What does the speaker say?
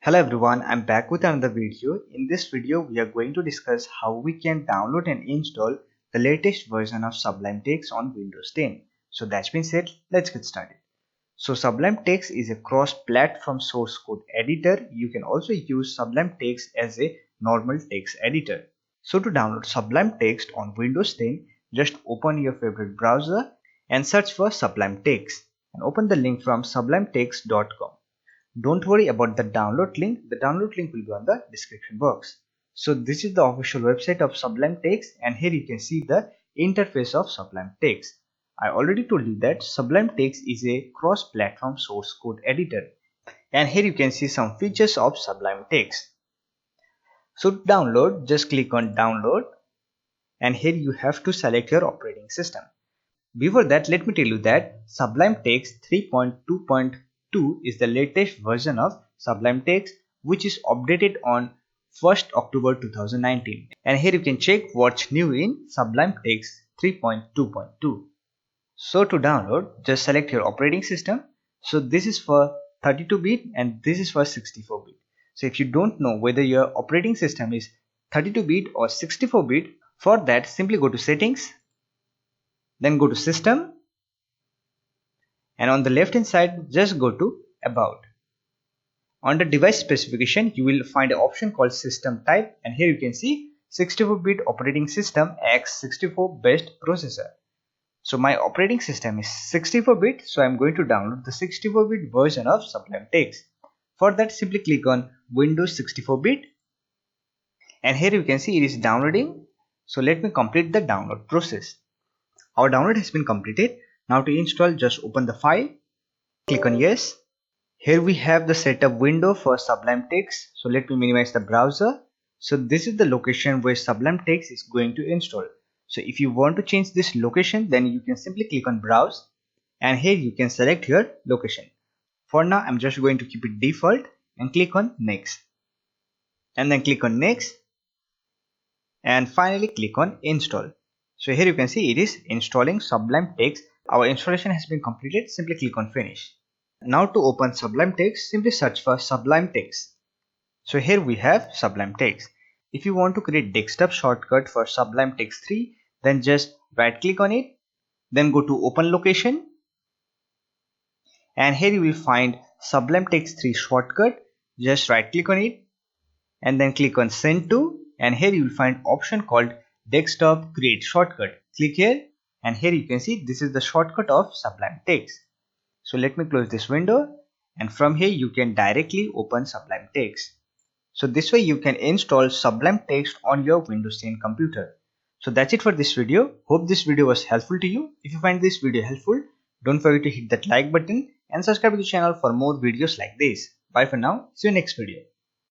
Hello everyone, I'm back with another video. In this video, we are going to discuss how we can download and install the latest version of Sublime Text on Windows 10. So that's been said, let's get started. So Sublime Text is a cross-platform source code editor. You can also use Sublime Text as a normal text editor. So to download Sublime Text on Windows 10, just open your favorite browser and search for Sublime Text and open the link from sublimetext.com. Don't worry about the download link. The download link will be on the description box. So this is the official website of Sublime Text, and here you can see the interface of Sublime Text. I already told you that Sublime Text is a cross-platform source code editor, and here you can see some features of Sublime Text. So to download, just click on download, and here you have to select your operating system. Before that, let me tell you that Sublime Text 3.2.2 is the latest version of Sublime Text, which is updated on 1st October 2019. And here you can check what's new in Sublime Text 3.2.2. So to download, just select your operating system. So this is for 32-bit and this is for 64-bit. So if you don't know whether your operating system is 32-bit or 64-bit, for that simply go to Settings. Then go to System, and on the left hand side just go to About. Under device specification you will find an option called System Type, and here you can see 64-bit operating system x64 based processor. So my operating system is 64-bit, so I am going to download the 64-bit version of Sublime Text. For that, simply click on Windows 64-bit, and here you can see it is downloading. So let me complete the download process. Our download has been completed. Now to install, just open the file, click on yes. Here we have the setup window for Sublime Text. So let me minimize the browser. So this is the location where Sublime Text is going to install. So if you want to change this location, then you can simply click on browse, and here you can select your location. For now, I'm just going to keep it default and click on next, and then click on next, and finally click on install. So here you can see it is installing Sublime Text. Our installation has been completed. Simply click on finish. Now to open Sublime Text, simply search for Sublime Text. So here we have Sublime Text. If you want to create desktop shortcut for Sublime Text 3, then just right click on it, then go to open location, and here you will find Sublime Text 3 shortcut. Just right click on it and then click on send to, and here you will find option called desktop create shortcut. Click here, and here you can see this is the shortcut of Sublime Text. So let me close this window, and from here you can directly open Sublime Text. So this way you can install Sublime Text on your Windows 10 computer. So that's it for this video. Hope this video was helpful to you. If you find this video helpful, don't forget to hit that like button and subscribe to the channel for more videos like this. Bye for now. See you next video.